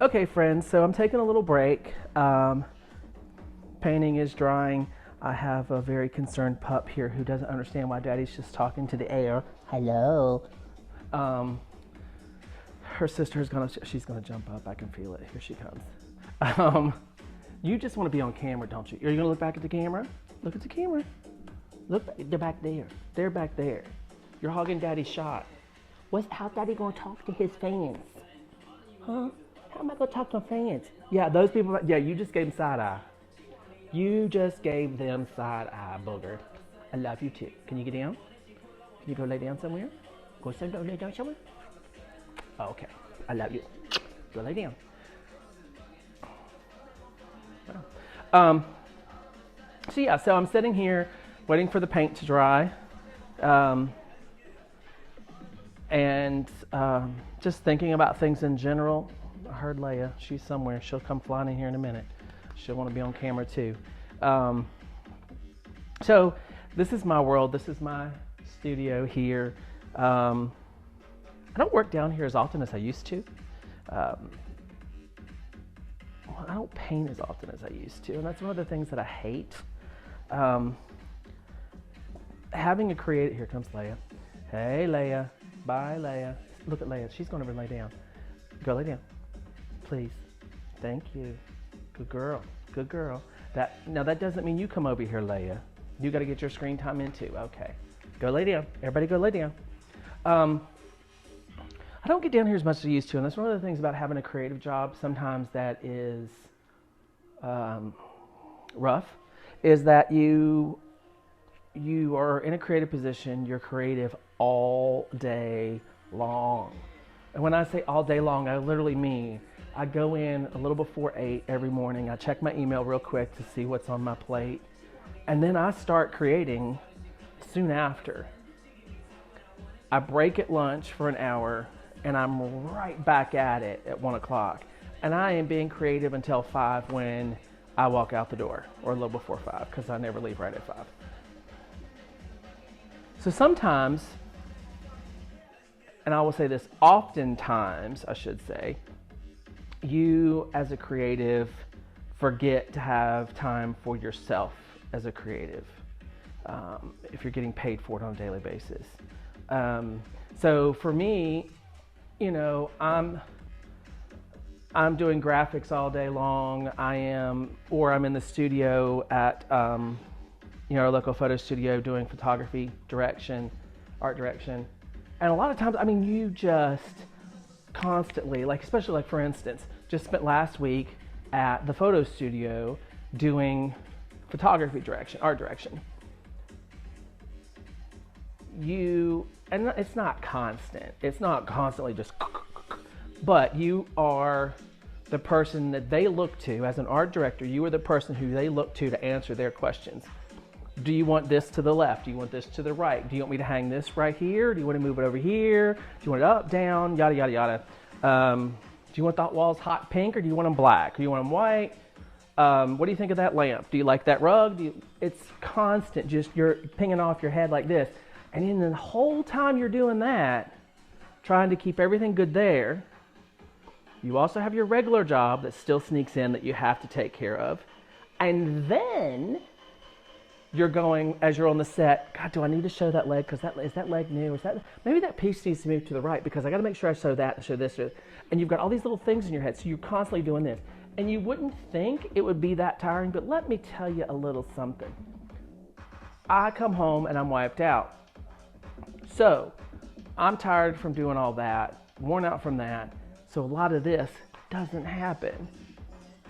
Okay, friends, so I'm taking a little break. Painting is drying. I have a very concerned pup here who doesn't understand why Daddy's just talking to the air. Hello. Her sister is she's gonna jump up. I can feel it. Here she comes. You just want to be on camera, don't you? Are you gonna look back at the camera? Look at the camera. Look, they're back there. They're back there. You're hogging Daddy's shot. How's Daddy gonna talk to his fans? Huh? How am I gonna talk to fans? Yeah, those people. Yeah, you just gave them side eye. You just gave them side eye, booger. I love you too. Can you get down? Can you go lay down somewhere? Go lay down somewhere? Oh, okay. I love you. Go lay down. So I'm sitting here waiting for the paint to dry. And just thinking about things in general. I heard Leia. She's somewhere. She'll come flying in here in a minute. She'll want to be on camera too. So this is my world. This is my studio here. I don't work down here as often as I used to. I don't paint as often as I used to, and that's one of the things that I hate. Having a creative, here comes Leia. Hey Leia, bye Leia. Look at Leia, she's going to lay down. Go lay down, please. Thank you. Good girl, good girl. Now that doesn't mean you come over here, Leia. You got to get your screen time in too. Okay, go lay down. Everybody go lay down. I don't get down here as much as I used to, and that's one of the things about having a creative job sometimes that is rough, is that you are in a creative position, you're creative all day long. And when I say all day long, I literally mean I go in a little before 8 every morning, I check my email real quick to see what's on my plate, and then I start creating soon after. I break at lunch for an hour, and I'm right back at it at 1 o'clock. And I am being creative until 5 when I walk out the door, or a little before 5, because I never leave right at 5. So sometimes, and I will say this, oftentimes, I should say, you as a creative forget to have time for yourself as a creative, if you're getting paid for it on a daily basis. So for me, you know, I'm doing graphics all day long. I'm in the studio at, our local photo studio doing photography direction, art direction. And a lot of times, you just constantly, especially for instance, just spent last week at the photo studio doing photography direction, art direction. And it's not constant. It's not constantly just, but you are the person that they look to as an art director. You are the person who they look to answer their questions. Do you want this to the left? Do you want this to the right? Do you want me to hang this right here? Do you want to move it over here? Do you want it up, down, yada, yada, yada? Do you want the walls hot pink, or do you want them black? Do you want them white? What do you think of that lamp? Do you like that rug? It's constant, just you're pinging off your head like this. And in the whole time you're doing that, trying to keep everything good there, you also have your regular job that still sneaks in that you have to take care of. And then you're going, as you're on the set, God, do I need to show that leg? Because is that leg new? Maybe that piece needs to move to the right, because I got to make sure I show that and show this. And you've got all these little things in your head, so you're constantly doing this. And you wouldn't think it would be that tiring, but let me tell you a little something. I come home and I'm wiped out. So I'm tired from doing all that, worn out from that. So a lot of this doesn't happen.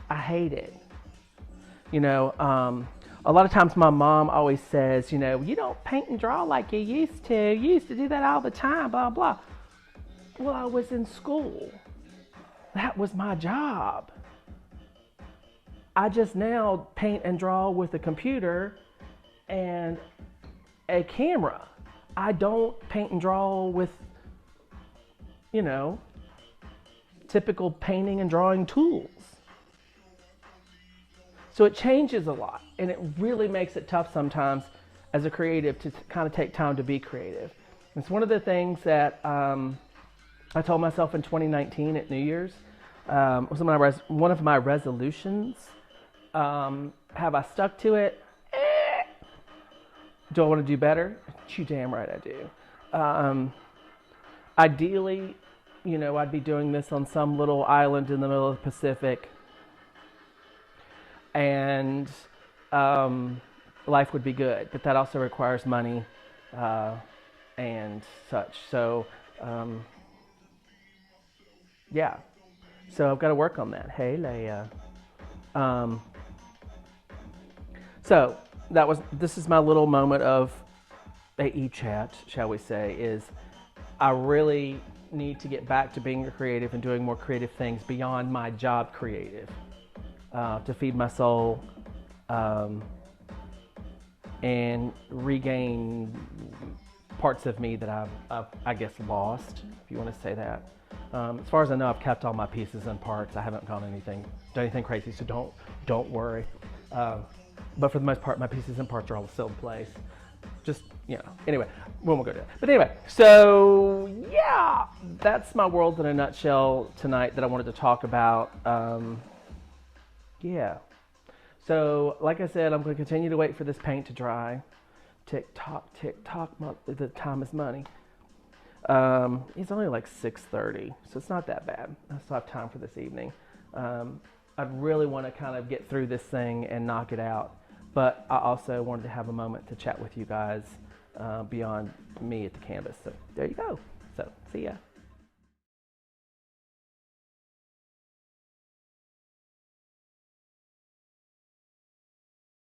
I hate it. A lot of times my mom always says, you don't paint and draw like you used to. You used to do that all the time, blah, blah. Well, I was in school. That was my job. I just now paint and draw with a computer and a camera. I don't paint and draw with, typical painting and drawing tools. So it changes a lot, and it really makes it tough sometimes as a creative to kind of take time to be creative. It's one of the things that I told myself in 2019 at New Year's. was one of my resolutions. Have I stuck to it? Do I want to do better? You damn right I do. Ideally, I'd be doing this on some little island in the middle of the Pacific, and life would be good. But that also requires money and such. So, yeah. So I've got to work on that. Hey, Leia. So this is my little moment of AE chat, shall we say, is I really need to get back to being a creative and doing more creative things beyond my job creative to feed my soul and regain parts of me that I've I guess, lost, if you want to say that. As far as I know, I've kept all my pieces and parts. I haven't done anything crazy, so don't worry. But for the most part, my pieces and parts are all still in place. Just, anyway, we won't go to that. But anyway, so yeah, that's my world in a nutshell tonight that I wanted to talk about. Yeah. So, like I said, I'm going to continue to wait for this paint to dry. Tick tock, the time is money. It's only like 6:30, so it's not that bad. I still have time for this evening. I'd really want to kind of get through this thing and knock it out, but I also wanted to have a moment to chat with you guys beyond me at the canvas. So there you go. So see ya.